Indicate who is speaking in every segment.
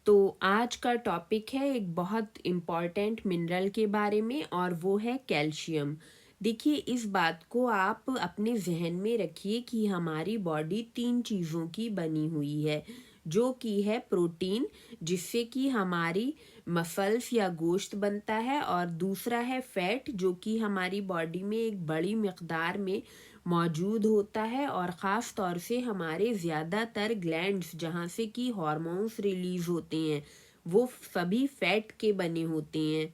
Speaker 1: तो आज का टॉपिक है एक बहुत इम्पॉर्टेंट मिनरल के बारे में और वो है कैल्शियम। देखिए, इस बात को आप अपने जहन में रखिए कि हमारी बॉडी तीन चीज़ों की बनी हुई है, जो कि है प्रोटीन, जिससे कि हमारी मसल्स या गोश्त बनता है, और दूसरा है फैट, जो कि हमारी बॉडी में एक बड़ी मिकदार में मौजूद होता है, और ख़ास तौर से हमारे ज़्यादातर ग्लैंड्स जहाँ से कि हॉर्मोन्स रिलीज़ होते हैं वो सभी फैट के बने होते हैं,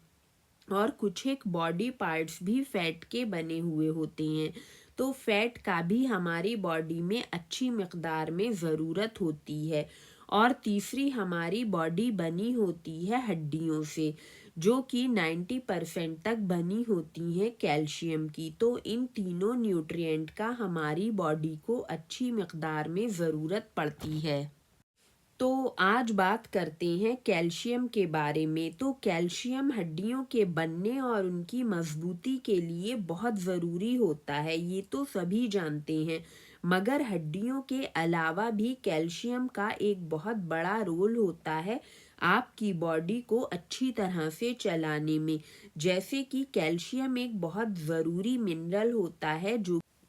Speaker 1: और कुछ एक बॉडी पार्ट्स भी फैट के बने हुए होते हैं। तो फैट का भी हमारी बॉडी में अच्छी मिकदार में ज़रूरत होती है। और तीसरी, हमारी बॉडी बनी होती है हड्डियों से, जो कि 90% तक बनी होती हैं कैल्शियम की। तो इन तीनों न्यूट्रिएंट का हमारी बॉडी को अच्छी मिकदार में ज़रूरत पड़ती है। तो आज बात करते हैं कैल्शियम के बारे में। तो कैल्शियम हड्डियों के बनने और उनकी मजबूती के लिए बहुत ज़रूरी होता है, ये तो सभी जानते हैं। मगर हड्डियों के अलावा भी कैल्शियम का एक बहुत बड़ा रोल होता है आपकी बॉडी को अच्छी तरह से चलाने में। जैसे कि कैल्शियम एक बहुत ज़रूरी मिनरल होता है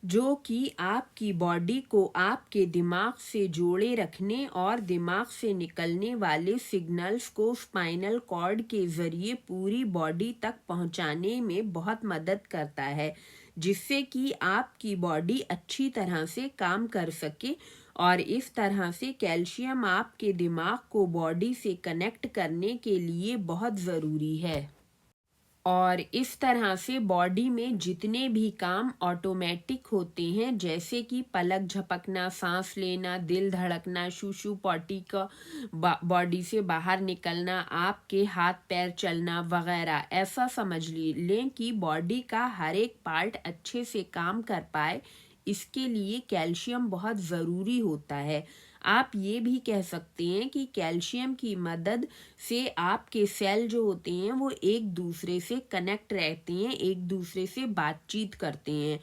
Speaker 1: जो कि आपकी बॉडी को आपके दिमाग से जोड़े रखने और दिमाग से निकलने वाले सिग्नल्स को स्पाइनल कॉर्ड के ज़रिए पूरी बॉडी तक पहुंचाने में बहुत मदद करता है, जिससे कि आपकी बॉडी अच्छी तरह से काम कर सके। और इस तरह से कैल्शियम आपके दिमाग को बॉडी से कनेक्ट करने के लिए बहुत ज़रूरी है। और इस तरह से बॉडी में जितने भी काम ऑटोमेटिक होते हैं, जैसे कि पलक झपकना, सांस लेना, दिल धड़कना, शूशु पॉटी का बॉडी से बाहर निकलना, आपके हाथ पैर चलना वगैरह, ऐसा समझ लें कि बॉडी का हर एक पार्ट अच्छे से काम कर पाए, इसके लिए कैल्शियम बहुत ज़रूरी होता है। आप ये भी कह सकते हैं कि कैल्शियम की मदद से आपके सेल जो होते हैं वो एक दूसरे से कनेक्ट रहते हैं, एक दूसरे से बातचीत करते हैं,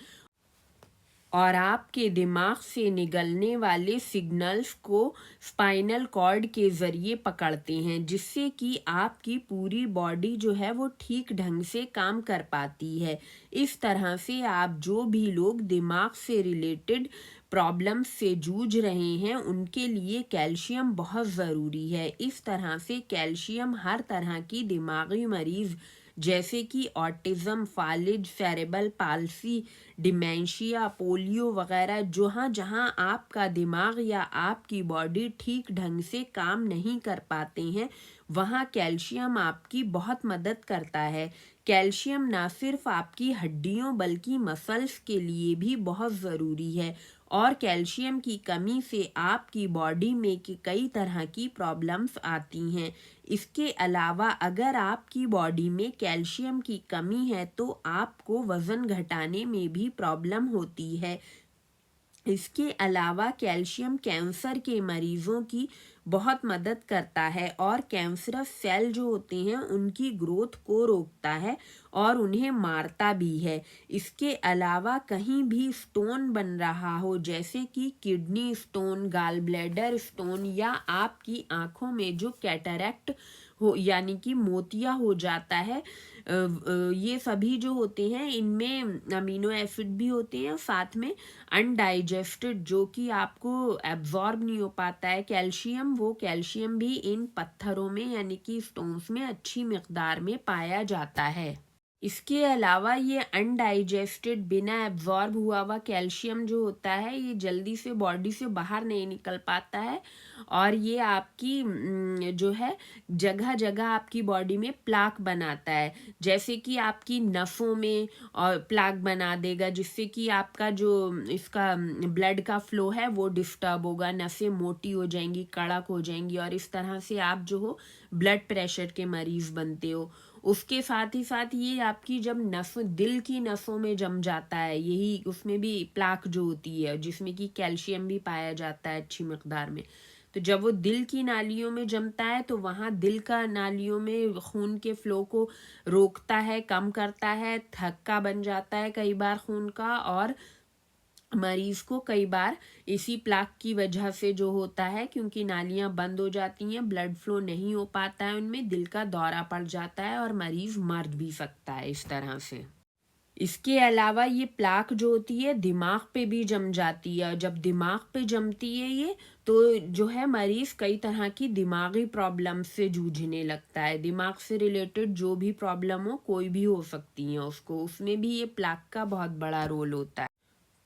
Speaker 1: और आपके दिमाग से निकलने वाले सिग्नल्स को स्पाइनल कॉर्ड के ज़रिए पकड़ते हैं, जिससे कि आपकी पूरी बॉडी जो है वो ठीक ढंग से काम कर पाती है। इस तरह से आप जो भी लोग दिमाग से रिलेटेड प्रॉब्लम्स से जूझ रहे हैं उनके लिए कैल्शियम बहुत ज़रूरी है। इस तरह से कैल्शियम हर तरह की दिमागी मरीज़, जैसे कि ऑटिज़म, फालिज, सेरेबल पाल्सी, डिमेंशिया, पोलियो वगैरह, जहाँ जहाँ आपका दिमाग या आपकी बॉडी ठीक ढंग से काम नहीं कर पाते हैं, वहाँ कैल्शियम आपकी बहुत मदद करता है। कैल्शियम ना सिर्फ आपकी हड्डियों बल्कि मसल्स के लिए भी बहुत ज़रूरी है, और कैल्शियम की कमी से आपकी बॉडी में कई तरह की प्रॉब्लम्स आती हैं। इसके अलावा अगर आपकी बॉडी में कैल्शियम की कमी है तो आपको वज़न घटाने में भी प्रॉब्लम होती है। इसके अलावा कैल्शियम कैंसर के मरीज़ों की बहुत मदद करता है, और कैंसरस सेल जो होते हैं उनकी ग्रोथ को रोकता है और उन्हें मारता भी है। इसके अलावा कहीं भी स्टोन बन रहा हो, जैसे कि kidney stone, gall bladder stone, या आपकी आँखों में जो कैटरैक्ट हो यानी कि मोतिया हो जाता है, ये सभी जो होते हैं इनमें अमीनो एसिड भी होते हैं, साथ में अनडाइजेस्टेड जो कि आपको एब्जॉर्ब नहीं हो पाता है कैल्शियम, वो कैल्शियम भी इन पत्थरों में यानी कि स्टोन्स में अच्छी मिकदार में पाया जाता है। इसके अलावा ये अनडाइजेस्टेड बिना एब्जॉर्ब हुआ हुआ कैल्शियम जो होता है ये जल्दी से बॉडी से बाहर नहीं निकल पाता है, और ये आपकी जो है जगह जगह आपकी बॉडी में प्लाक बनाता है, जैसे कि आपकी नसों में और प्लाक बना देगा, जिससे कि आपका जो इसका ब्लड का फ्लो है वो डिस्टर्ब होगा, नसें मोटी हो जाएंगी, कड़क हो जाएंगी, और इस तरह से आप जो हो ब्लड प्रेशर के मरीज़ बनते हो। उसके साथ ही साथ ये आपकी जब नस दिल की नसों में जम जाता है, यही उसमें भी प्लाक जो होती है जिसमें कि कैल्शियम भी पाया जाता है अच्छी मिकदार में, तो जब वो दिल की नालियों में जमता है तो वहाँ दिल का नालियों में खून के फ्लो को रोकता है, कम करता है, थक्का बन जाता है कई बार खून का, और मरीज को कई बार इसी प्लाक की वजह से जो होता है, क्योंकि नालियां बंद हो जाती हैं, ब्लड फ्लो नहीं हो पाता है उनमें, दिल का दौरा पड़ जाता है और मरीज मर भी सकता है इस तरह से। इसके अलावा ये प्लाक जो होती है दिमाग पे भी जम जाती है, और जब दिमाग पे जमती है ये, तो जो है मरीज कई तरह की दिमागी प्रॉब्लम से जूझने लगता है। दिमाग से रिलेटेड जो भी प्रॉब्लम हो, कोई भी हो सकती है उसको, उसमें भी ये प्लाक का बहुत बड़ा रोल होता है।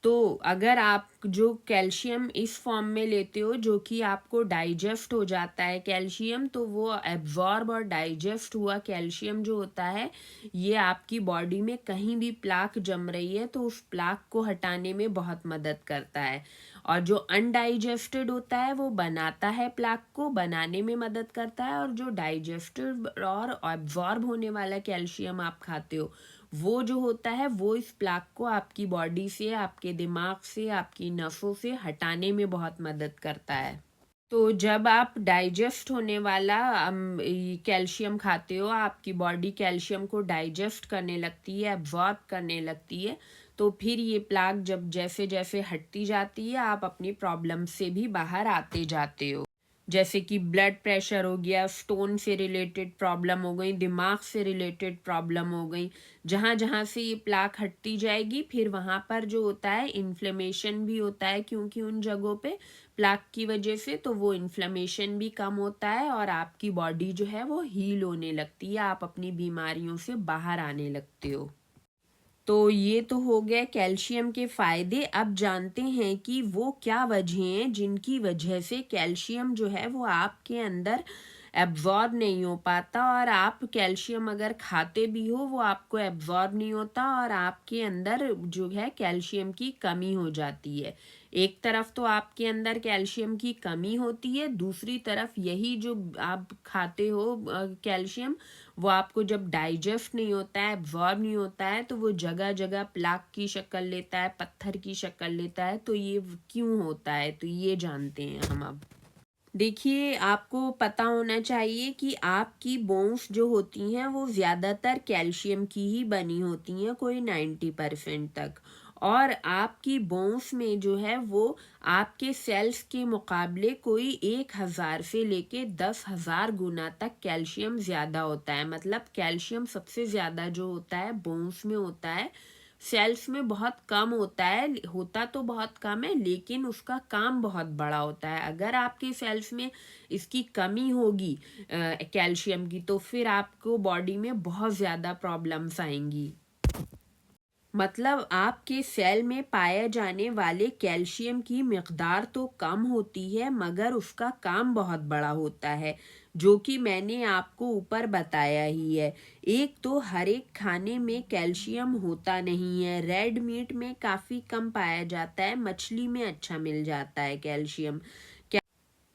Speaker 1: तो अगर आप जो कैल्शियम इस फॉर्म में लेते हो जो कि आपको डाइजेस्ट हो जाता है कैल्शियम, तो वो एब्जॉर्ब और डाइजेस्ट हुआ कैल्शियम जो होता है, ये आपकी बॉडी में कहीं भी प्लाक जम रही है तो उस प्लाक को हटाने में बहुत मदद करता है। और जो अनडाइजेस्टेड होता है वो बनाता है, प्लाक को बनाने में मदद करता है, और जो डाइजेस्टेड और एब्जॉर्ब होने वाला कैल्शियम आप खाते हो, वो जो होता है वो इस प्लाक को आपकी बॉडी से, आपके दिमाग से, आपकी नसों से हटाने में बहुत मदद करता है। तो जब आप डाइजेस्ट होने वाला कैल्शियम खाते हो, आपकी बॉडी कैल्शियम को डाइजेस्ट करने लगती है, एब्जॉर्ब करने लगती है, तो फिर ये प्लाक जब जैसे जैसे हटती जाती है, आप अपनी प्रॉब्लम से भी बाहर आते जाते हो। जैसे कि ब्लड प्रेशर हो गया, स्टोन से रिलेटेड प्रॉब्लम हो गई, दिमाग से रिलेटेड प्रॉब्लम हो गई, जहाँ जहाँ से ये प्लाक हटती जाएगी फिर वहाँ पर जो होता है इन्फ्लेमेशन भी होता है, क्योंकि उन जगहों पे प्लाक की वजह से तो वो इन्फ्लेमेशन भी कम होता है और आपकी बॉडी जो है वो हील होने लगती है, आप अपनी बीमारियों से बाहर आने लगते हो। तो ये तो हो गया कैल्शियम के फायदे। अब जानते हैं कि वो क्या वजह हैं जिनकी वजह से कैल्शियम जो है वो आपके अंदर एब्जॉर्ब नहीं हो पाता, और आप कैल्शियम अगर खाते भी हो वो आपको एब्जॉर्ब नहीं होता और आपके अंदर जो है कैल्शियम की कमी हो जाती है। एक तरफ तो आपके अंदर कैल्शियम की कमी होती है, दूसरी तरफ यही जो आप खाते हो कैल्शियम, वो आपको जब डाइजेस्ट नहीं होता है, एब्जॉर्ब नहीं होता है, तो वो जगह जगह प्लाक की शक्ल लेता है, पत्थर की शक्ल लेता है। तो ये क्यों होता है, तो ये जानते हैं हम अब। देखिए, आपको पता होना चाहिए कि आपकी बोन्स जो होती हैं वो ज़्यादातर कैल्शियम की ही बनी होती हैं, कोई 90% तक। और आपकी बोन्स में जो है वो आपके सेल्स के मुकाबले कोई 1000 से लेके 10,000 गुना तक कैल्शियम ज़्यादा होता है। मतलब कैल्शियम सबसे ज़्यादा जो होता है बोन्स में होता है, सेल्स में बहुत कम होता है। होता तो बहुत कम है लेकिन उसका काम बहुत बड़ा होता है। अगर आपके सेल्स में इसकी कमी होगी कैल्शियम की, तो फिर आपको बॉडी में बहुत ज़्यादा प्रॉब्लम्स आएंगी। मतलब आपके सेल में पाए जाने वाले कैल्शियम की मिकदार तो कम होती है मगर उसका काम बहुत बड़ा होता है, जो कि मैंने आपको ऊपर बताया ही है। एक तो हर एक खाने में कैल्शियम होता नहीं है, रेड मीट में काफ़ी कम पाया जाता है, मछली में अच्छा मिल जाता है कैल्शियम।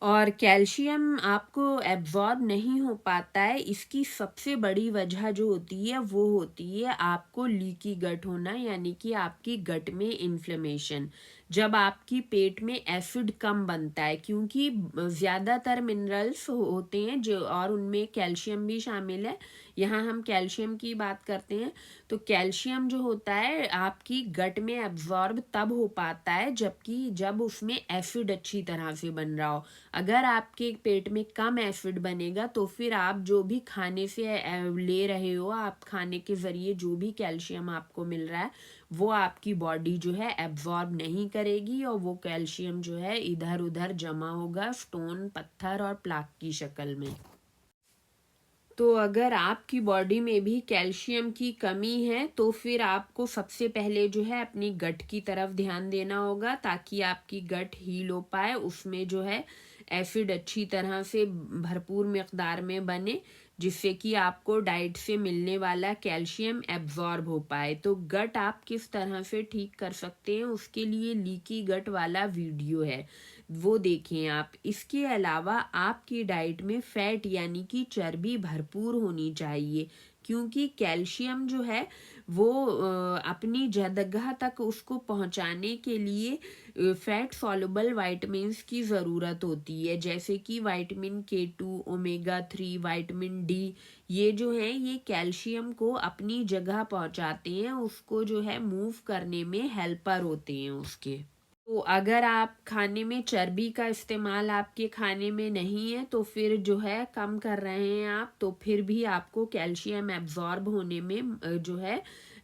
Speaker 1: और कैल्शियम आपको एब्जॉर्ब नहीं हो पाता है, इसकी सबसे बड़ी वजह जो होती है वो होती है आपको लीकी गट होना, यानी कि आपकी गट में इन्फ्लेमेशन। जब आपकी पेट में एसिड कम बनता है, क्योंकि ज़्यादातर मिनरल्स होते हैं जो, और उनमें कैल्शियम भी शामिल है। यहाँ हम कैल्शियम की बात करते हैं, तो कैल्शियम जो होता है आपकी गट में एब्जॉर्ब तब हो पाता है जब उसमें एसिड अच्छी तरह से बन रहा हो। अगर आपके पेट में कम एसिड बनेगा तो फिर आप जो भी खाने से ले रहे हो, आप खाने के ज़रिए जो भी कैल्शियम आपको मिल रहा है वो आपकी बॉडी जो है एब्जॉर्ब नहीं करेगी, और वो कैल्शियम जो है इधर उधर जमा होगा स्टोन, पत्थर और प्लाक की शक्ल में। तो अगर आपकी बॉडी में भी कैल्शियम की कमी है तो फिर आपको सबसे पहले जो है अपनी गट की तरफ ध्यान देना होगा, ताकि आपकी गट हील हो पाए, उसमें जो है एसिड अच्छी तरह से भरपूर मिकदार में बने, जिससे कि आपको डाइट से मिलने वाला कैल्शियम एब्जॉर्ब हो पाए। तो गट आप किस तरह से ठीक कर सकते हैं उसके लिए लीकी गट वाला वीडियो है, वो देखें आप। इसके अलावा आपकी डाइट में फैट यानी कि चर्बी भरपूर होनी चाहिए, क्योंकि कैल्शियम जो है वो अपनी जगह तक उसको पहुंचाने के लिए फैट सॉल्युबल वाइटमिन्स की ज़रूरत होती है, जैसे कि vitamin K2, omega 3, vitamin D. ये जो हैं ये कैल्शियम को अपनी जगह पहुंचाते हैं, उसको जो है मूव करने में हेल्पर होते हैं उसके। तो अगर आप खाने में चर्बी का इस्तेमाल आपके खाने में नहीं है तो फिर जो है कम कर रहे हैं आप, तो फिर भी आपको कैल्शियम एब्जॉर्ब होने में जो है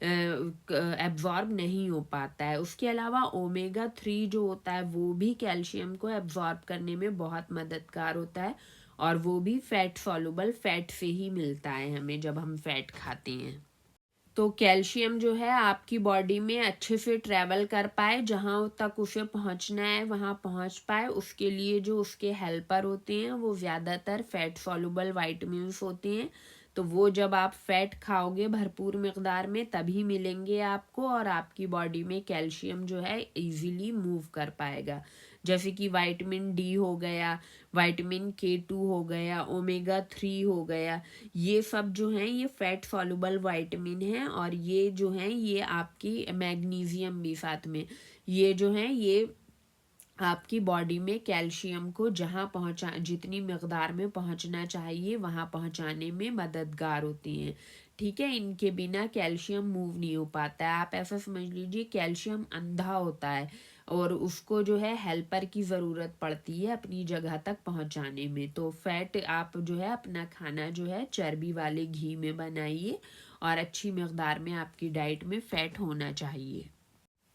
Speaker 1: एब्जॉर्ब नहीं हो पाता है। उसके अलावा ओमेगा 3 जो होता है वो भी कैल्शियम को एब्जॉर्ब करने में बहुत मददगार होता है, और वो भी फैट सॉल्युबल फैट से ही मिलता है हमें जब हम फैट खाते हैं। तो कैल्शियम जो है आपकी बॉडी में अच्छे से ट्रैवल कर पाए, जहाँ तक उसे पहुँचना है वहाँ पहुँच पाए, उसके लिए जो उसके हेल्पर होते हैं वो ज़्यादातर फैट सॉल्युबल वाइटमिन्स होते हैं। तो वो जब आप फैट खाओगे भरपूर मिकदार में तभी मिलेंगे आपको, और आपकी बॉडी में कैल्शियम जो है इजीली मूव कर पाएगा। जैसे कि विटामिन डी हो गया, विटामिन K2 हो गया, ओमेगा 3 हो गया, ये सब जो हैं ये फैट सॉल्युबल विटामिन हैं, और ये जो हैं ये आपकी मैग्नीशियम भी साथ में, ये जो हैं ये आपकी बॉडी में कैल्शियम को जहाँ पहुँचा जितनी मकदार में पहुँचना चाहिए वहाँ पहुँचाने में मददगार होती हैं। ठीक है, इनके बिना कैल्शियम मूव नहीं हो पाता है। आप ऐसा समझ लीजिए कैल्शियम अंधा होता है, और उसको जो है हेल्पर की ज़रूरत पड़ती है अपनी जगह तक पहुँचाने में। तो फैट आप जो है अपना खाना जो है चर्बी वाले घी में बनाइए, और अच्छी मकदार में आपकी डाइट में फ़ैट होना चाहिए।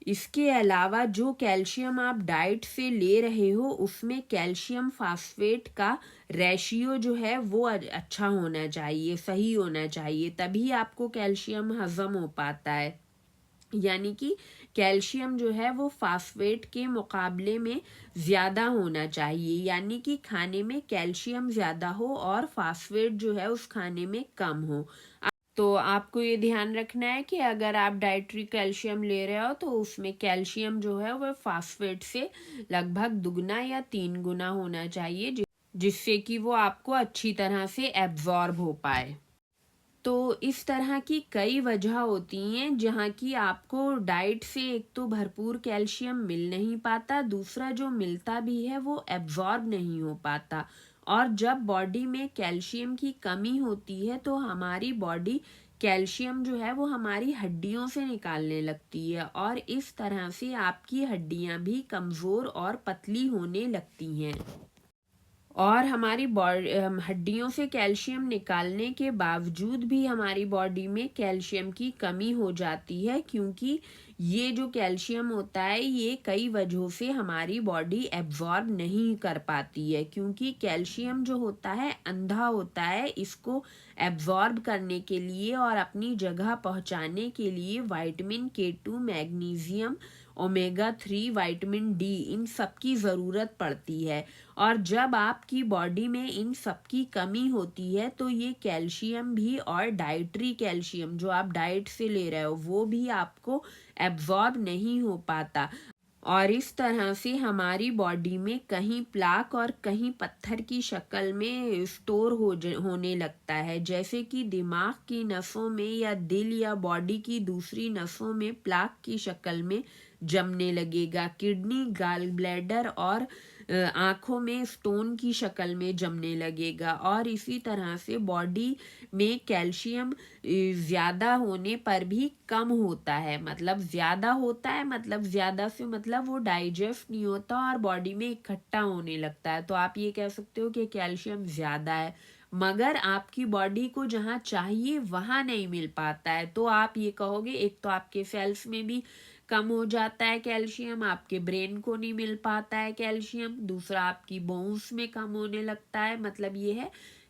Speaker 1: इसके अलावा जो कैल्शियम आप डाइट से ले रहे हो उसमें कैल्शियम फास्फेट का रेशियो जो है वो अच्छा होना चाहिए, सही होना चाहिए, तभी आपको कैल्शियम हजम हो पाता है। यानी कि कैल्शियम जो है वो फास्फेट के मुकाबले में ज़्यादा होना चाहिए, यानी कि खाने में कैल्शियम ज़्यादा हो और फास्फेट जो है उस खाने में कम हो। तो आपको ये ध्यान रखना है कि अगर आप डाइटरी कैल्शियम ले रहे हो तो उसमें कैल्शियम जो है वह फास्फेट से लगभग दुगना या 3 गुना होना चाहिए, जिससे कि वो आपको अच्छी तरह से एब्जॉर्ब हो पाए। तो इस तरह की कई वजह होती हैं जहाँ की आपको डाइट से एक तो भरपूर कैल्शियम मिल नहीं पाता, दूसरा जो मिलता भी है वो एब्जॉर्ब नहीं हो पाता। और जब बॉडी में कैल्शियम की कमी होती है तो हमारी बॉडी कैल्शियम जो है वो हमारी हड्डियों से निकालने लगती है, और इस तरह से आपकी हड्डियां भी कमज़ोर और पतली होने लगती हैं। और हमारी हड्डियों से कैल्शियम निकालने के बावजूद भी हमारी बॉडी में कैल्शियम की कमी हो जाती है, क्योंकि ये जो कैल्शियम होता है ये कई वजहों से हमारी बॉडी एब्जॉर्ब नहीं कर पाती है, क्योंकि कैल्शियम जो होता है अंधा होता है। इसको एब्जॉर्ब करने के लिए और अपनी जगह पहुंचाने के लिए vitamin K2, magnesium, omega 3, vitamin D, इन सब की ज़रूरत पड़ती है। और जब आपकी बॉडी में इन सब की कमी होती है तो ये कैल्शियम भी, और डाइटरी कैल्शियम जो आप डाइट से ले रहे हो वो भी आपको एब्जॉर्ब नहीं हो पाता, और इस तरह से हमारी बॉडी में कहीं प्लाक और कहीं पत्थर की शक्ल में स्टोर होने लगता है। जैसे कि दिमाग की नसों में या दिल या बॉडी की दूसरी नसों में प्लाक की शक्ल में जमने लगेगा, किडनी, गाल ब्लैडर और आँखों में स्टोन की शक्ल में जमने लगेगा। और इसी तरह से बॉडी में कैल्शियम ज़्यादा होने पर भी कम होता है, मतलब ज़्यादा होता है, मतलब ज़्यादा से मतलब वो डाइजेस्ट नहीं होता और बॉडी में इकट्ठा होने लगता है। तो आप ये कह सकते हो कि कैल्शियम ज़्यादा है, मगर आपकी बॉडी को जहाँ चाहिए वहाँ नहीं मिल पाता है। तो आप ये कहोगे एक तो आपके सेल्स में भी कम हो जाता है कैल्शियम, आपके ब्रेन को नहीं मिल पाता है कैल्शियम, दूसरा आपकी बोन्स में कम होने लगता है। मतलब ये है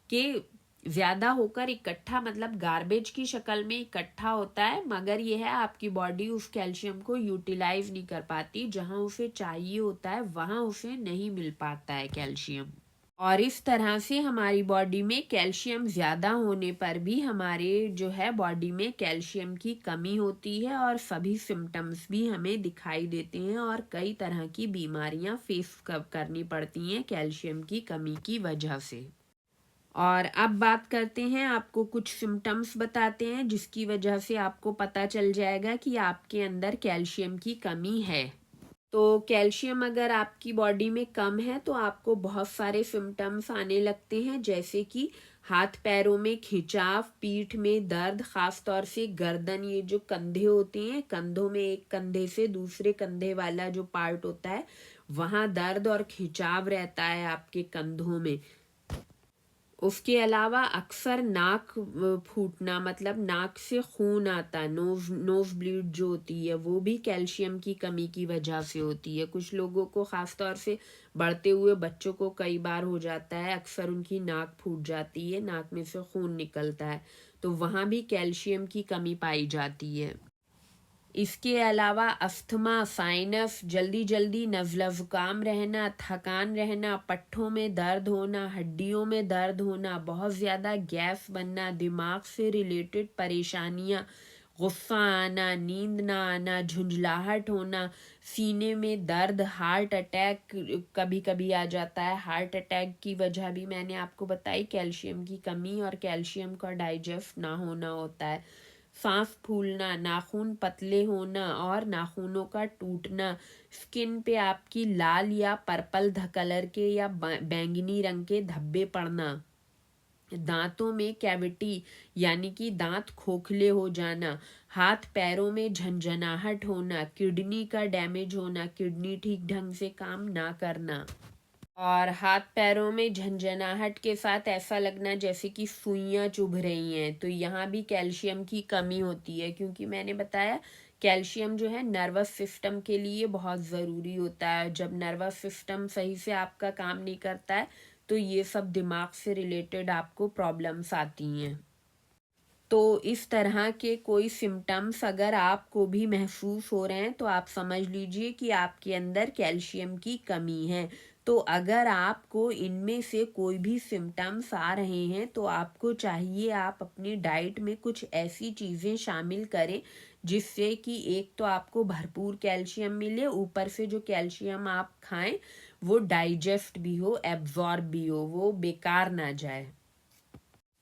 Speaker 1: कि ज़्यादा होकर इकट्ठा, मतलब गार्बेज की शक्ल में इकट्ठा होता है, मगर ये है आपकी बॉडी उस कैल्शियम को यूटिलाइज नहीं कर पाती, जहाँ उसे चाहिए होता है वहाँ उसे नहीं मिल पाता है कैल्शियम। और इस तरह से हमारी बॉडी में कैल्शियम ज़्यादा होने पर भी हमारे जो है बॉडी में कैल्शियम की कमी होती है, और सभी सिम्टम्स भी हमें दिखाई देते हैं, और कई तरह की बीमारियां फेस करनी पड़ती हैं कैल्शियम की कमी की वजह से। और अब बात करते हैं, आपको कुछ सिम्टम्स बताते हैं जिसकी वजह से आपको पता चल जाएगा कि आपके अंदर कैल्शियम की कमी है। तो कैल्शियम अगर आपकी बॉडी में कम है तो आपको बहुत सारे सिम्टम्स आने लगते हैं, जैसे कि हाथ पैरों में खिंचाव, पीठ में दर्द, खास तौर से गर्दन, ये जो कंधे होते हैं, कंधों में एक कंधे से दूसरे कंधे वाला जो पार्ट होता है वहाँ दर्द और खिंचाव रहता है आपके कंधों में। उसके अलावा अक्सर नाक फूटना, मतलब नाक से खून आता, नोज ब्लीड जो होती है, वो भी कैल्शियम की कमी की वजह से होती है। कुछ लोगों को, खास तौर से बढ़ते हुए बच्चों को कई बार हो जाता है, अक्सर उनकी नाक फूट जाती है, नाक में से खून निकलता है, तो वहाँ भी कैल्शियम की कमी पाई जाती है। इसके अलावा अस्थमा, साइनस, जल्दी जल्दी नज़ला ज़ुकाम रहना, थकान रहना, पट्ठों में दर्द होना, हड्डियों में दर्द होना, बहुत ज़्यादा गैस बनना, दिमाग से रिलेटेड परेशानियाँ, गुस्सा आना, नींद ना आना, झुंझलाहट होना, सीने में दर्द, हार्ट अटैक कभी कभी आ जाता है। हार्ट अटैक की वजह भी मैंने आपको बताई, कैल्शियम की कमी और कैल्शियम का डाइजेस्ट ना होना होता है। सांस फूलना, नाखून पतले होना और नाखूनों का टूटना, स्किन पे आपकी लाल या पर्पल कलर के या बैंगनी रंग के धब्बे पड़ना, दांतों में कैविटी यानी कि दांत खोखले हो जाना, हाथ पैरों में झंझनाहट होना, किडनी का डैमेज होना, किडनी ठीक ढंग से काम ना करना, और हाथ पैरों में झंझनाहट के साथ ऐसा लगना जैसे कि सुइयां चुभ रही हैं, तो यहाँ भी कैल्शियम की कमी होती है। क्योंकि मैंने बताया कैल्शियम जो है नर्वस सिस्टम के लिए बहुत ज़रूरी होता है। जब नर्वस सिस्टम सही से आपका काम नहीं करता है तो ये सब दिमाग से रिलेटेड आपको प्रॉब्लम्स आती हैं। तो इस तरह के कोई सिम्टम्स अगर आपको भी महसूस हो रहे हैं तो आप समझ लीजिए कि आपके अंदर कैल्शियम की कमी है। तो अगर आपको इनमें से कोई भी सिम्टम्स आ रहे हैं तो आपको चाहिए आप अपनी डाइट में कुछ ऐसी चीज़ें शामिल करें जिससे कि एक तो आपको भरपूर कैल्शियम मिले, ऊपर से जो कैल्शियम आप खाएं वो डाइजेस्ट भी हो, एब्जॉर्ब भी हो, वो बेकार ना जाए।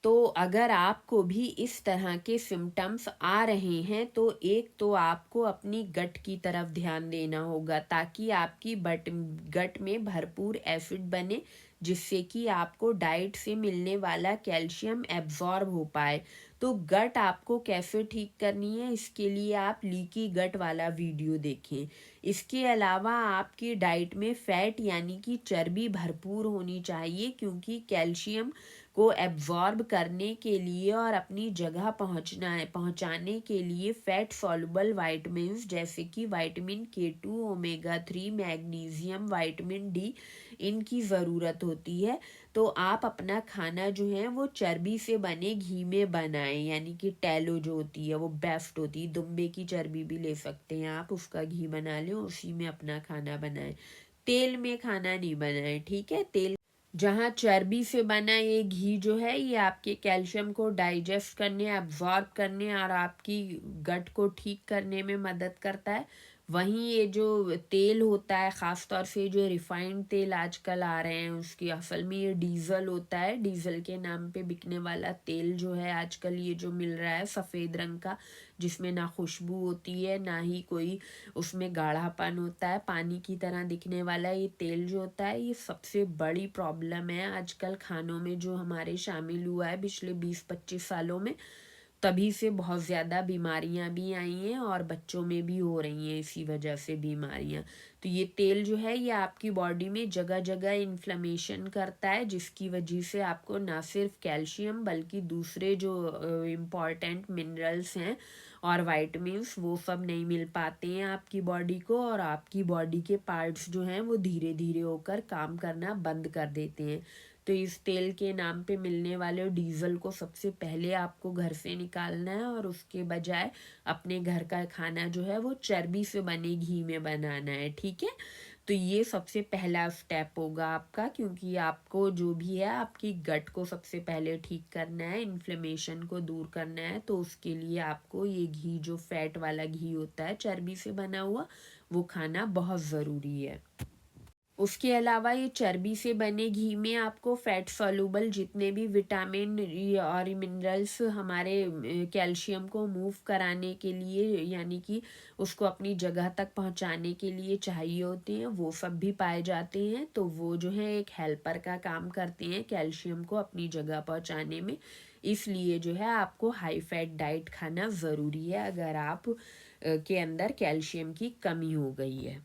Speaker 1: तो अगर आपको भी इस तरह के सिम्टम्स आ रहे हैं तो एक तो आपको अपनी गट की तरफ ध्यान देना होगा, ताकि आपकी गट में भरपूर एसिड बने, जिससे कि आपको डाइट से मिलने वाला कैल्शियम एब्जॉर्ब हो पाए। तो गट आपको कैसे ठीक करनी है, इसके लिए आप लीकी गट वाला वीडियो देखें। इसके अलावा आपकी डाइट में फैट यानी कि चर्बी भरपूर होनी चाहिए, क्योंकि कैल्शियम को एब्जॉर्ब करने के लिए और अपनी जगह पहुंचाने के लिए फैट सॉल्युबल वाइटमिन्स जैसे कि vitamin K2, omega 3, magnesium, vitamin D, इनकी ज़रूरत होती है। तो आप अपना खाना जो है वो चर्बी से बने घी में बनाएं, यानी कि टैलो जो होती है वो बेस्ट होती है, दुम्बे की चर्बी भी ले सकते हैं आप, उसका घी बना लें, उसी में अपना खाना बनाएं, तेल में खाना नहीं बनाएं, ठीक है। तेल जहाँ चर्बी से बना ये घी जो है ये आपके कैल्शियम को डाइजेस्ट करने, एब्जॉर्ब करने और आपकी गट को ठीक करने में मदद करता है। वहीं ये जो तेल होता है, ख़ास तौर से जो रिफाइंड तेल आजकल आ रहे हैं, उसकी असल में ये डीजल होता है। डीजल के नाम पे बिकने वाला तेल जो है आजकल ये जो मिल रहा है सफ़ेद रंग का, जिसमें ना खुशबू होती है ना ही कोई उसमें गाढ़ापन होता है, पानी की तरह दिखने वाला ये तेल जो होता है, ये सबसे बड़ी प्रॉब्लम है आजकल खानों में जो हमारे शामिल हुआ है पिछले 20-25 सालों में। तभी से बहुत ज़्यादा बीमारियां भी आई हैं और बच्चों में भी हो रही हैं इसी वजह से बीमारियां। तो ये तेल जो है ये आपकी बॉडी में जगह जगह इन्फ्लेमेशन करता है, जिसकी वजह से आपको ना सिर्फ कैल्शियम बल्कि दूसरे जो इम्पॉर्टेंट मिनरल्स हैं और वाइटमिन्स वो सब नहीं मिल पाते हैं आपकी बॉडी को, और आपकी बॉडी के पार्ट्स जो हैं वो धीरे धीरे होकर काम करना बंद कर देते हैं। तो इस तेल के नाम पे मिलने वाले डीजल को सबसे पहले आपको घर से निकालना है और उसके बजाय अपने घर का खाना जो है वो चर्बी से बने घी में बनाना है, ठीक है। तो ये सबसे पहला स्टेप होगा आपका, क्योंकि आपको जो भी है आपकी गट को सबसे पहले ठीक करना है, इन्फ्लेमेशन को दूर करना है। तो उसके लिए आपको ये घी जो फैट वाला घी होता है चर्बी से बना हुआ वो खाना बहुत ज़रूरी है। उसके अलावा ये चर्बी से बने घी में आपको फैट सॉल्युबल जितने भी विटामिन और मिनरल्स हमारे कैल्शियम को मूव कराने के लिए यानी कि उसको अपनी जगह तक पहुंचाने के लिए चाहिए होते हैं, वो सब भी पाए जाते हैं। तो वो जो है एक हेल्पर का काम करते हैं कैल्शियम को अपनी जगह पहुंचाने में। इसलिए जो है आपको हाई फैट डाइट खाना ज़रूरी है अगर आप के अंदर कैल्शियम की कमी हो गई है।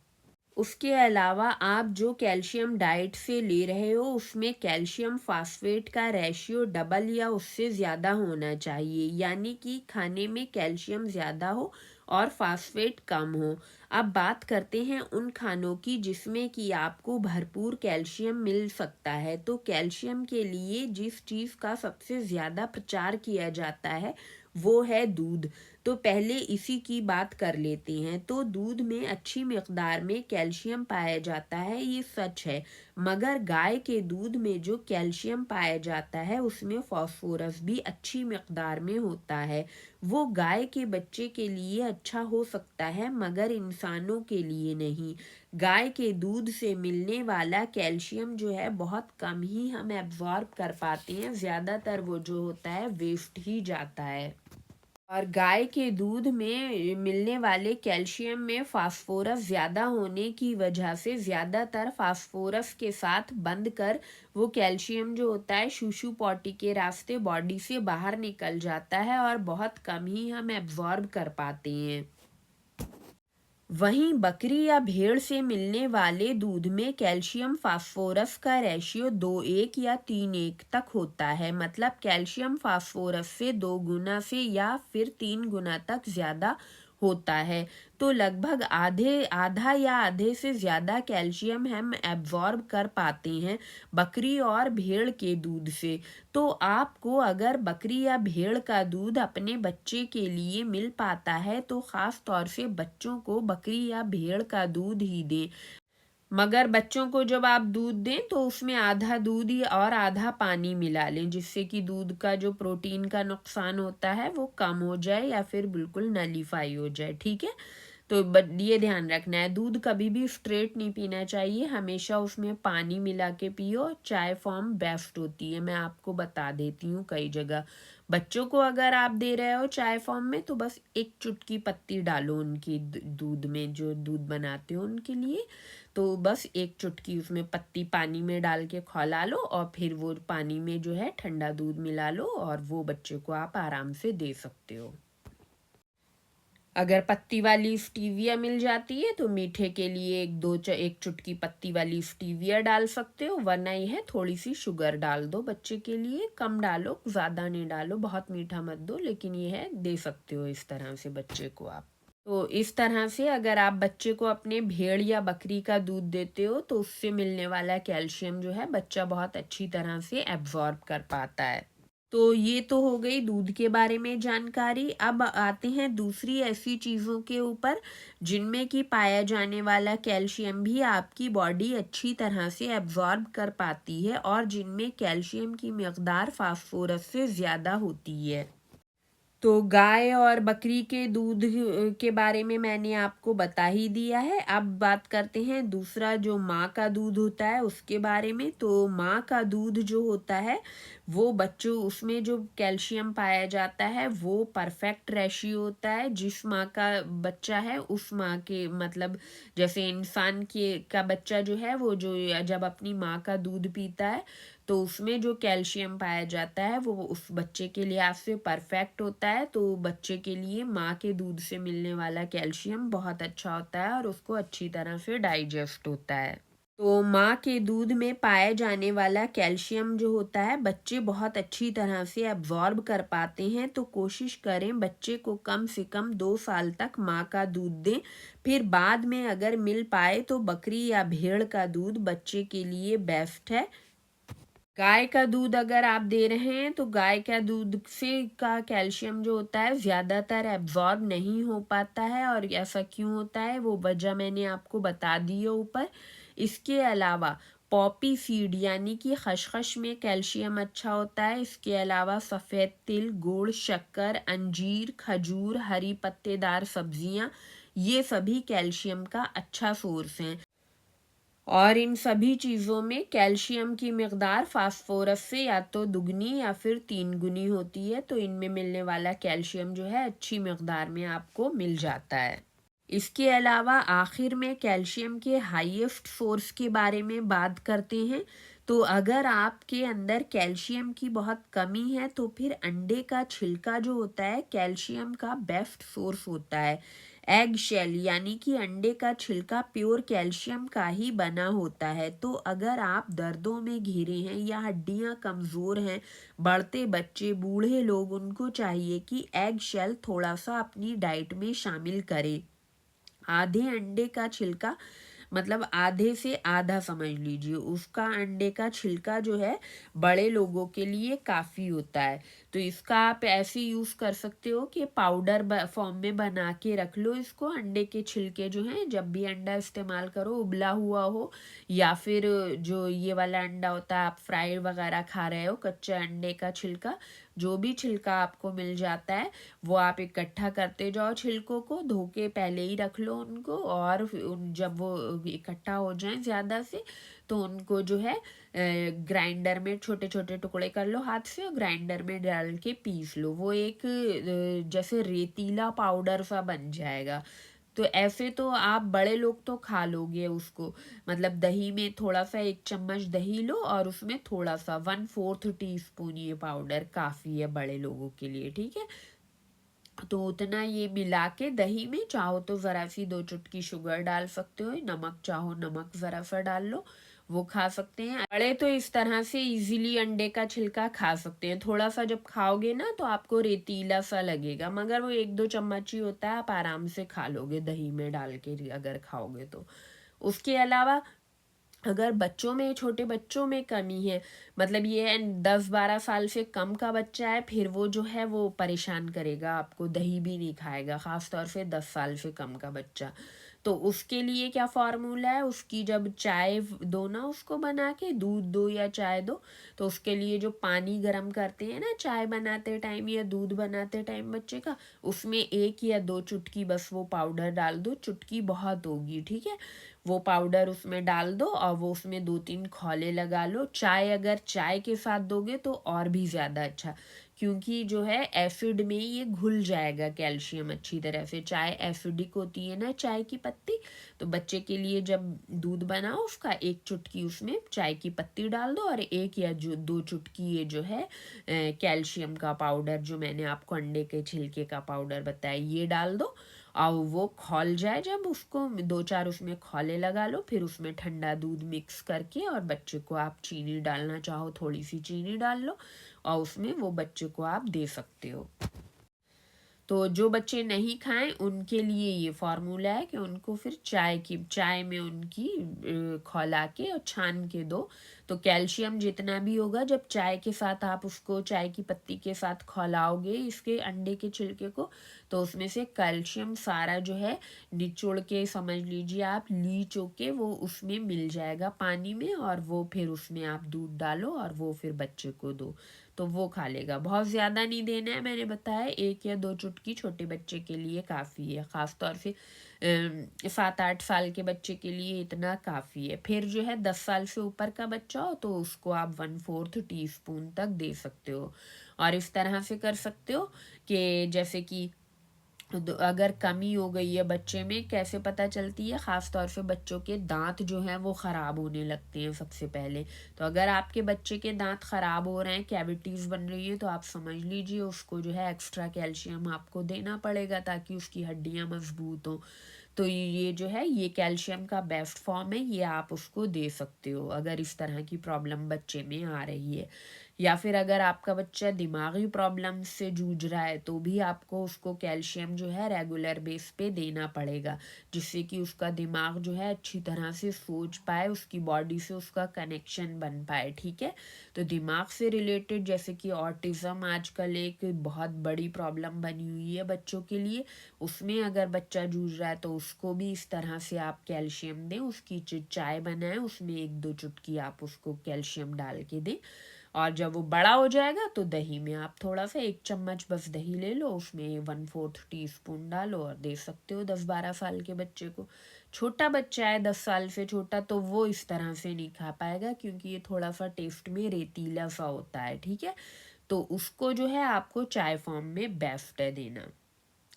Speaker 1: उसके अलावा आप जो कैल्शियम डाइट से ले रहे हो उसमें कैल्शियम फास्फेट का रेशियो डबल या उससे ज़्यादा होना चाहिए, यानी कि खाने में कैल्शियम ज़्यादा हो और फास्फेट कम हो। अब बात करते हैं उन खानों की जिसमें कि आपको भरपूर कैल्शियम मिल सकता है। तो कैल्शियम के लिए जिस चीज़ का सबसे ज़्यादा प्रचार किया जाता है वो है दूध। तो पहले इसी की बात कर लेते हैं। तो दूध में अच्छी मिकदार में कैल्शियम पाया जाता है, ये सच है। मगर गाय के दूध में जो कैल्शियम पाया जाता है उसमें फास्फोरस भी अच्छी मिकदार में होता है। वो गाय के बच्चे के लिए अच्छा हो सकता है मगर इंसानों के लिए नहीं। गाय के दूध से मिलने वाला कैल्शियम जो है बहुत कम ही हम एब्जॉर्ब कर पाते हैं, ज़्यादातर वो जो होता है वेस्ट ही जाता है। और गाय के दूध में मिलने वाले कैल्शियम में फास्फोरस ज़्यादा होने की वजह से ज़्यादातर फास्फोरस के साथ बंद कर वो कैल्शियम जो होता है शूशु पॉटी के रास्ते बॉडी से बाहर निकल जाता है और बहुत कम ही हम एब्जॉर्ब कर पाते हैं। वहीं बकरी या भेड़ से मिलने वाले दूध में कैल्शियम फास्फोरस का रेशियो 2:1 या 3:1 तक होता है, मतलब कैल्शियम फास्फोरस से 2 गुना से या फिर 3 गुना तक ज़्यादा होता है। तो लगभग आधा या आधे से ज़्यादा कैल्शियम हम एब्जॉर्ब कर पाते हैं बकरी और भेड़ के दूध से। तो आपको अगर बकरी या भेड़ का दूध अपने बच्चे के लिए मिल पाता है तो ख़ास तौर से बच्चों को बकरी या भेड़ का दूध ही दें। मगर बच्चों को जब आप दूध दें तो उसमें आधा दूध ही और आधा पानी मिला लें, जिससे कि दूध का जो प्रोटीन का नुकसान होता है वो कम हो जाए या फिर बिल्कुल नलीफाई हो जाए। ठीक है, तो ये ध्यान रखना है दूध कभी भी स्ट्रेट नहीं पीना चाहिए, हमेशा उसमें पानी मिला के पियो। चाय फॉर्म बेस्ट होती है, मैं आपको बता देती हूँ कई जगह। बच्चों को अगर आप दे रहे हो चाय फॉर्म में तो बस एक चुटकी पत्ती डालो उनकी दूध में, जो दूध बनाते हो उनके लिए। तो बस एक चुटकी उसमें पत्ती पानी में डाल के खौला लो और फिर वो पानी में जो है ठंडा दूध मिला लो और वो बच्चे को आप आराम से दे सकते हो। अगर पत्ती वाली स्टीविया मिल जाती है तो मीठे के लिए एक चुटकी पत्ती वाली स्टीविया डाल सकते हो, वरना यह है थोड़ी सी शुगर डाल दो बच्चे के लिए, कम डालो, ज़्यादा नहीं डालो, बहुत मीठा मत दो, लेकिन ये है दे सकते हो इस तरह से बच्चे को आप। तो इस तरह से अगर आप बच्चे को अपने भेड़ या बकरी का दूध देते हो तो उससे मिलने वाला कैल्शियम जो है बच्चा बहुत अच्छी तरह से एब्जॉर्ब कर पाता है। तो ये तो हो गई दूध के बारे में जानकारी। अब आते हैं दूसरी ऐसी चीज़ों के ऊपर जिनमें कि पाया जाने वाला कैल्शियम भी आपकी बॉडी अच्छी तरह से एब्जॉर्ब कर पाती है और जिनमें कैल्शियम की मकदार फास्फोरस से ज़्यादा होती है। तो गाय और बकरी के दूध के बारे में मैंने आपको बता ही दिया है। अब बात करते हैं दूसरा जो माँ का दूध होता है उसके बारे में। तो माँ का दूध जो होता है वो बच्चों उसमें जो कैल्शियम पाया जाता है वो परफेक्ट रेशियो होता है। जिस माँ का बच्चा है उस माँ के मतलब जैसे इंसान के का बच्चा जो है वो जो जब अपनी माँ का दूध पीता है तो उसमें जो कैल्शियम पाया जाता है वो उस बच्चे के लिहाज से परफेक्ट होता है। तो बच्चे के लिए माँ के दूध से मिलने वाला कैल्शियम बहुत अच्छा होता है और उसको अच्छी तरह से डाइजेस्ट होता है। तो माँ के दूध में पाए जाने वाला कैल्शियम जो होता है बच्चे बहुत अच्छी तरह से एब्जॉर्ब कर पाते हैं। तो कोशिश करें बच्चे को कम से कम 2 साल तक माँ का दूध दें। फिर बाद में अगर मिल पाए तो बकरी या भेड़ का दूध बच्चे के लिए बेस्ट है। गाय का दूध अगर आप दे रहे हैं तो गाय का दूध से का कैल्शियम जो होता है ज़्यादातर एब्जॉर्ब नहीं हो पाता है, और ऐसा क्यों होता है वो वजह मैंने आपको बता दी है ऊपर। इसके अलावा पॉपी सीड यानी कि खसखस में कैल्शियम अच्छा होता है। इसके अलावा सफ़ेद तिल, गुड़, शक्कर, अंजीर, खजूर, हरी पत्तेदार सब्जियां, ये सभी कैल्शियम का अच्छा सोर्स हैं। और इन सभी चीज़ों में कैल्शियम की मिकदार फास्फोरस से या तो दुगनी या फिर 3 गुनी होती है, तो इनमें मिलने वाला कैल्शियम जो है अच्छी मिकदार में आपको मिल जाता है। इसके अलावा आखिर में कैल्शियम के हाईएस्ट सोर्स के बारे में बात करते हैं। तो अगर आपके अंदर कैल्शियम की बहुत कमी है तो फिर अंडे का छिलका जो होता है कैल्शियम का बेस्ट सोर्स होता है। एग शेल यानी कि अंडे का छिलका प्योर कैल्शियम का ही बना होता है। तो अगर आप दर्दों में घिरे हैं या हड्डियां कमज़ोर हैं, बढ़ते बच्चे, बूढ़े लोग, उनको चाहिए कि एग शेल थोड़ा सा अपनी डाइट में शामिल करें। आधे अंडे का छिलका, मतलब आधे से आधा समझ लीजिए, उसका अंडे का छिलका जो है बड़े लोगों के लिए काफ़ी होता है। तो इसका आप ऐसे यूज़ कर सकते हो कि पाउडर फॉर्म में बना के रख लो इसको। अंडे के छिलके जो हैं, जब भी अंडा इस्तेमाल करो, उबला हुआ हो या फिर जो ये वाला अंडा होता है आप फ्राई वगैरह खा रहे हो, कच्चे अंडे का छिलका, जो भी छिलका आपको मिल जाता है वो आप इकट्ठा करते जाओ। छिलकों को धो के पहले ही रख लो उनको, और जब वो इकट्ठा हो जाए ज़्यादा से तो उनको जो है ग्राइंडर में छोटे छोटे टुकड़े कर लो हाथ से, और ग्राइंडर में डाल के पीस लो। वो एक जैसे रेतीला पाउडर सा बन जाएगा। तो ऐसे तो आप बड़े लोग तो खा लोगे उसको, मतलब दही में थोड़ा सा 1 चम्मच दही लो और उसमें थोड़ा सा 1/4 टीस्पून ये पाउडर काफ़ी है बड़े लोगों के लिए, ठीक है। तो उतना ये मिला के दही में, चाहो तो ज़रा सी 2 चुटकी शुगर डाल सकते हो, नमक चाहो नमक ज़रा सा डाल लो, वो खा सकते हैं। बड़े तो इस तरह से इजीली अंडे का छिलका खा सकते हैं। थोड़ा सा जब खाओगे ना तो आपको रेतीला सा लगेगा, मगर वो 1-2 चम्मच ही होता है, आप आराम से खा लोगे दही में डाल के अगर खाओगे तो। उसके अलावा अगर बच्चों में, छोटे बच्चों में कमी है, मतलब ये है 10-12 साल से कम का बच्चा है, फिर वो जो है वो परेशान करेगा आपको, दही भी नहीं खाएगा, ख़ास तौर से 10 साल से कम का बच्चा। तो उसके लिए क्या फार्मूला है, उसकी जब चाय दो ना, उसको बना के दूध दो या चाय दो, तो उसके लिए जो पानी गर्म करते हैं ना चाय बनाते टाइम या दूध बनाते टाइम बच्चे का, उसमें 1 या 2 चुटकी बस वो पाउडर डाल दो, चुटकी बहुत होगी, ठीक है। वो पाउडर उसमें डाल दो और वो उसमें 2-3 खौले लगा लो। चाय अगर चाय के साथ दोगे तो और भी ज़्यादा अच्छा, क्योंकि जो है एसिड में ये घुल जाएगा कैल्शियम अच्छी तरह से। चाय एसिडिक होती है ना चाय की पत्ती, तो बच्चे के लिए जब दूध बनाओ उसका 1 चुटकी उसमें चाय की पत्ती डाल दो, और 1 या 2 चुटकी ये जो है कैल्शियम का पाउडर जो मैंने आपको अंडे के छिलके का पाउडर बताया ये डाल दो। और वो खौल जाए जब, उसको 2-4 उसमें खौले लगा लो, फिर उसमें ठंडा दूध मिक्स करके, और बच्चे को आप चीनी डालना चाहो थोड़ी सी चीनी डाल लो, और उसमें वो बच्चे को आप दे सकते हो। तो जो बच्चे नहीं खाएं उनके लिए ये फार्मूला है कि उनको फिर चाय में उनकी खौला के और छान के दो। तो कैल्शियम जितना भी होगा, जब चाय के साथ आप उसको चाय की पत्ती के साथ खौलाओगे इसके अंडे के छिलके को, तो उसमें से कैल्शियम सारा जो है निचोड़ के, समझ लीजिए आप लीच होके वो उसमें मिल जाएगा पानी में, और वो फिर उसमें आप दूध डालो और वो फिर बच्चे को दो, तो वो खा लेगा। बहुत ज़्यादा नहीं देना है, मैंने बताया 1 या 2 चुटकी छोटे बच्चे के लिए काफ़ी है, ख़ास तौर से 7-8 साल के बच्चे के लिए इतना काफ़ी है। फिर जो है 10 साल से ऊपर का बच्चा हो तो उसको आप 1/4 टीस्पून तक दे सकते हो। और इस तरह से कर सकते हो कि जैसे कि अगर कमी हो गई है बच्चे में, कैसे पता चलती है, ख़ास तौर से बच्चों के दांत जो हैं वो ख़राब होने लगते हैं सबसे पहले। तो अगर आपके बच्चे के दांत ख़राब हो रहे हैं, कैविटीज़ बन रही है, तो आप समझ लीजिए उसको जो है एक्स्ट्रा कैल्शियम आपको देना पड़ेगा ताकि उसकी हड्डियाँ मजबूत हों। तो ये जो है ये कैल्शियम का बेस्ट फॉर्म है, ये आप उसको दे सकते हो अगर इस तरह की प्रॉब्लम बच्चे में आ रही है। या फिर अगर आपका बच्चा दिमागी प्रॉब्लम से जूझ रहा है तो भी आपको उसको कैल्शियम जो है रेगुलर बेस पे देना पड़ेगा, जिससे कि उसका दिमाग जो है अच्छी तरह से सोच पाए, उसकी बॉडी से उसका कनेक्शन बन पाए, ठीक है। तो दिमाग से रिलेटेड जैसे कि ऑटिज़म आजकल एक बहुत बड़ी प्रॉब्लम बनी हुई है बच्चों के लिए, उसमें अगर बच्चा जूझ रहा है तो उसको भी इस तरह से आप कैल्शियम दें। उसकी चाय बनाएं, उसमें 1-2 चुटकी आप उसको कैल्शियम डाल के दें। और जब वो बड़ा हो जाएगा तो दही में आप थोड़ा सा 1 चम्मच बस दही ले लो, उसमें 1/4 टीस्पून डालो और दे सकते हो 10-12 साल के बच्चे को। छोटा बच्चा है 10 साल से छोटा तो वो इस तरह से नहीं खा पाएगा, क्योंकि ये थोड़ा सा टेस्ट में रेतीला सा होता है, ठीक है। तो उसको जो है आपको चाय फॉर्म में बेस्ट है देना।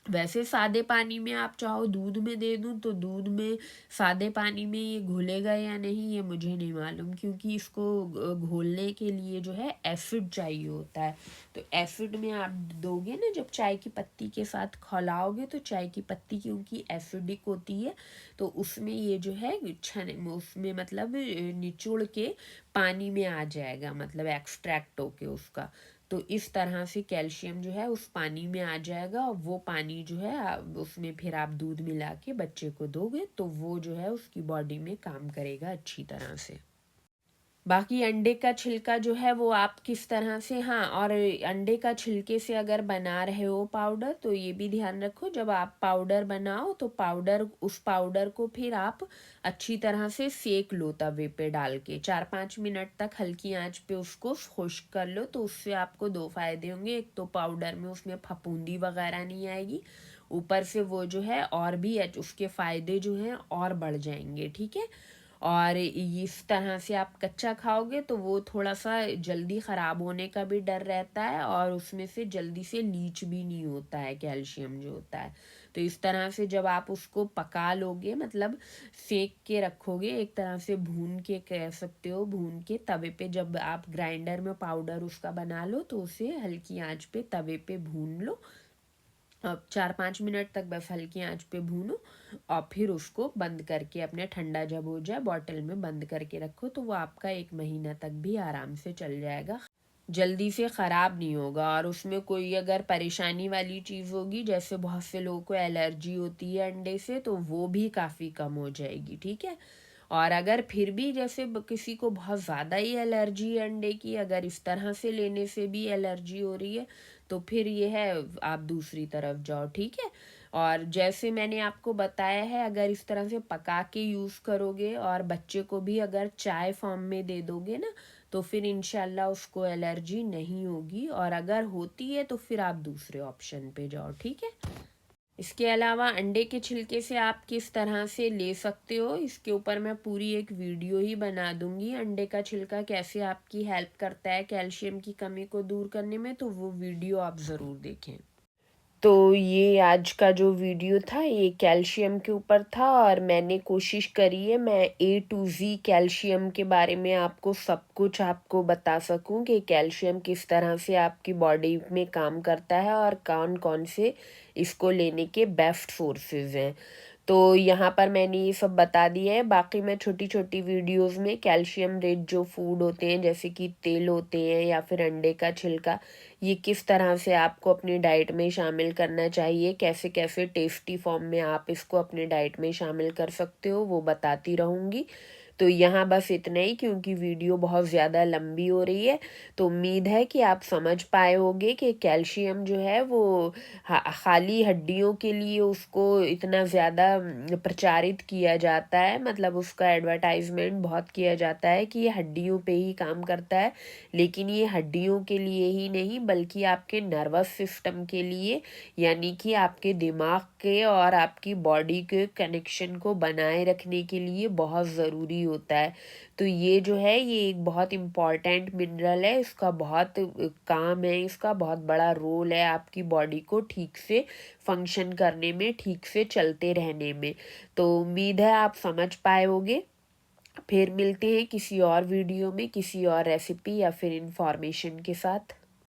Speaker 1: वैसे सादे पानी में आप चाहो दूध में दे दूं तो दूध में, सादे पानी में ये घुलेगा या नहीं ये मुझे नहीं मालूम, क्योंकि इसको घोलने के लिए जो है एसिड चाहिए होता है। तो एसिड में आप दोगे ना, जब चाय की पत्ती के साथ खौलाओगे तो चाय की पत्ती क्योंकि एसिडिक होती है, तो उसमें ये जो है उसमें मतलब निचोड़ के पानी में आ जाएगा, मतलब एक्सट्रैक्ट होके उसका। तो इस तरह से कैल्शियम जो है उस पानी में आ जाएगा, और वो पानी जो है उसमें फिर आप दूध मिला के बच्चे को दोगे तो वो जो है उसकी बॉडी में काम करेगा अच्छी तरह से। बाकी अंडे का छिलका जो है वो आप किस तरह से, हाँ, और अंडे का छिलके से अगर बना रहे हो पाउडर तो ये भी ध्यान रखो, जब आप पाउडर बनाओ तो उस पाउडर को फिर आप अच्छी तरह से सेक लो तवे पे डाल के, 4-5 मिनट तक हल्की आंच पे उसको खुश्क कर लो। तो उससे आपको दो फायदे होंगे, एक तो पाउडर में उसमें फफूंदी वगैरह नहीं आएगी, ऊपर से वो जो है और भी उसके फायदे जो हैं और बढ़ जाएंगे, ठीक है। और इस तरह से आप कच्चा खाओगे तो वो थोड़ा सा जल्दी ख़राब होने का भी डर रहता है, और उसमें से जल्दी से लीच भी नहीं होता है कैल्शियम जो होता है। तो इस तरह से जब आप उसको पका लोगे, मतलब सेक के रखोगे, एक तरह से भून के कह सकते हो, भून के तवे पे जब आप ग्राइंडर में पाउडर उसका बना लो तो उसे हल्की आंच पे तवे पे भून लो। अब 4-5 मिनट तक बस हल्की आंच पे भूनो, और फिर उसको बंद करके अपने ठंडा जब हो जाए बॉटल में बंद करके रखो, तो वो आपका 1 महीना तक भी आराम से चल जाएगा, जल्दी से ख़राब नहीं होगा। और उसमें कोई अगर परेशानी वाली चीज़ होगी, जैसे बहुत से लोगों को एलर्जी होती है अंडे से, तो वो भी काफ़ी कम हो जाएगी, ठीक है। और अगर फिर भी जैसे किसी को बहुत ज़्यादा ही एलर्जी है अंडे की, अगर इस तरह से लेने से भी एलर्जी हो रही है, तो फिर ये है आप दूसरी तरफ जाओ, ठीक है। और जैसे मैंने आपको बताया है, अगर इस तरह से पका के यूज़ करोगे और बच्चे को भी अगर चाय फॉर्म में दे दोगे ना, तो फिर इंशाल्लाह उसको एलर्जी नहीं होगी, और अगर होती है तो फिर आप दूसरे ऑप्शन पे जाओ, ठीक है। इसके अलावा अंडे के छिलके से आप किस तरह से ले सकते हो, इसके ऊपर मैं पूरी एक वीडियो ही बना दूंगी, अंडे का छिलका कैसे आपकी हेल्प करता है कैल्शियम की कमी को दूर करने में, तो वो वीडियो आप ज़रूर देखें। तो ये आज का जो वीडियो था ये कैल्शियम के ऊपर था, और मैंने कोशिश करी है मैं A to Z कैल्शियम के बारे में आपको सब कुछ आपको बता सकूं कि कैल्शियम किस तरह से आपकी बॉडी में काम करता है और कौन कौन से इसको लेने के बेस्ट सोर्सेज हैं। तो यहाँ पर मैंने ये सब बता दिया है। बाकी मैं छोटी छोटी वीडियोस में कैल्शियम रिच जो फूड होते हैं, जैसे कि तेल होते हैं या फिर अंडे का छिलका, ये किस तरह से आपको अपनी डाइट में शामिल करना चाहिए, कैसे कैसे टेस्टी फॉर्म में आप इसको अपनी डाइट में शामिल कर सकते हो, वो बताती रहूँगी। तो यहाँ बस इतना ही, क्योंकि वीडियो बहुत ज़्यादा लंबी हो रही है। तो उम्मीद है कि आप समझ पाए होंगे कि कैल्शियम जो है वो खाली हड्डियों के लिए उसको इतना ज़्यादा प्रचारित किया जाता है, मतलब उसका एडवर्टाइजमेंट बहुत किया जाता है कि ये हड्डियों पे ही काम करता है, लेकिन ये हड्डियों के लिए ही नहीं बल्कि आपके नर्वस सिस्टम के लिए, यानी कि आपके दिमाग के और आपकी बॉडी के कनेक्शन को बनाए रखने के लिए बहुत ज़रूरी होता है। तो ये जो है ये एक बहुत इम्पॉर्टेंट मिनरल है, इसका बहुत काम है, इसका बहुत बड़ा रोल है आपकी बॉडी को ठीक से फंक्शन करने में, ठीक से चलते रहने में। तो उम्मीद है आप समझ पाए होगे। फिर मिलते हैं किसी और वीडियो में किसी और रेसिपी या फिर इंफॉर्मेशन के साथ।